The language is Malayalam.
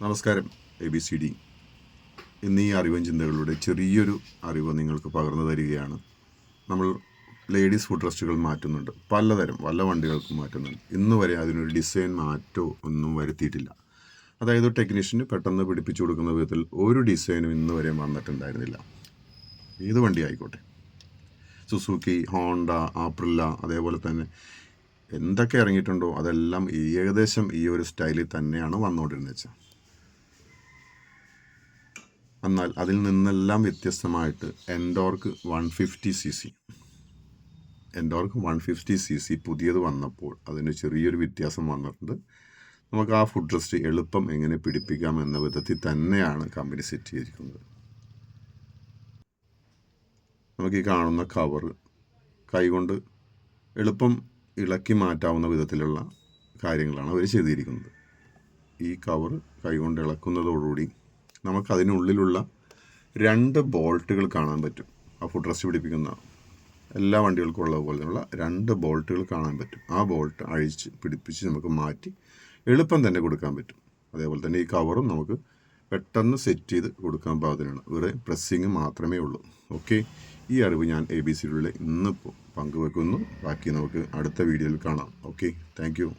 നമസ്കാരം. ABCD എന്നീ അറിവും ചിന്തകളുടെ ചെറിയൊരു അറിവ് നിങ്ങൾക്ക് പകർന്നു തരികയാണ്. നമ്മൾ ലേഡീസ് ഫുഡ് റെസ്റ്റുകൾ മാറ്റുന്നുണ്ട്, പലതരം പല വണ്ടികൾക്കും മാറ്റുന്നുണ്ട്. ഇന്ന് വരെ അതിനൊരു ഡിസൈൻ മാറ്റോ ഒന്നും വരുത്തിയിട്ടില്ല. അതായത് ടെക്നീഷ്യന് പെട്ടെന്ന് പിടിപ്പിച്ചു കൊടുക്കുന്ന വിധത്തിൽ ഒരു ഡിസൈനും ഇന്ന് വരെ വന്നിട്ടുണ്ടായിരുന്നില്ല. ഏത് വണ്ടി ആയിക്കോട്ടെ, സുസുക്കി, ഹോണ്ട, ആപ്രില്ല, അതേപോലെ തന്നെ എന്തൊക്കെ ഇറങ്ങിയിട്ടുണ്ടോ അതെല്ലാം ഏകദേശം ഈ ഒരു സ്റ്റൈലിൽ തന്നെയാണ് വന്നുകൊണ്ടിരുന്നത് വെച്ചാൽ. എന്നാൽ അതിൽ നിന്നെല്ലാം വ്യത്യസ്തമായിട്ട് എൻഡോർക്ക് 150cc പുതിയത് വന്നപ്പോൾ അതിന് ചെറിയൊരു വ്യത്യാസം വന്നിട്ടുണ്ട്. നമുക്ക് ആ ഫുഡ് റെസ്റ്റ് എളുപ്പം എങ്ങനെ പിടിപ്പിക്കാം എന്ന വിധത്തിൽ തന്നെയാണ് കമ്പനി സെറ്റ് ചെയ്തിരിക്കുന്നത്. നമുക്ക് ഈ കാണുന്ന കവർ കൈകൊണ്ട് എളുപ്പം ഇളക്കി മാറ്റാവുന്ന വിധത്തിലുള്ള കാര്യങ്ങളാണ് അവർ ചെയ്തിരിക്കുന്നത്. ഈ കവർ കൈകൊണ്ട് ഇളക്കുന്നതോടുകൂടി നമുക്കതിനുള്ളിലുള്ള 2 ബോൾട്ടുകൾ കാണാൻ പറ്റും. ആ ഫുഡ് റെസ്റ്റ് പിടിപ്പിക്കുന്ന എല്ലാ വണ്ടികൾക്കും ഉള്ള പോലെയുള്ള 2 ബോൾട്ടുകൾ കാണാൻ പറ്റും. ആ ബോൾട്ട് അഴിച്ച് പിടിപ്പിച്ച് നമുക്ക് മാറ്റി എളുപ്പം തന്നെ കൊടുക്കാൻ പറ്റും. അതേപോലെ തന്നെ ഈ കവറും നമുക്ക് പെട്ടെന്ന് സെറ്റ് ചെയ്ത് കൊടുക്കാൻ പാകത്തിനാണ്. വേറെ പ്രസ്സിങ് മാത്രമേ ഉള്ളൂ. ഓക്കെ, ഈ അറിവ് ഞാൻ ABCD ഇന്നിപ്പോൾ പങ്കുവെക്കുന്നു. ബാക്കി നമുക്ക് അടുത്ത വീഡിയോയിൽ കാണാം. Okay, thank you.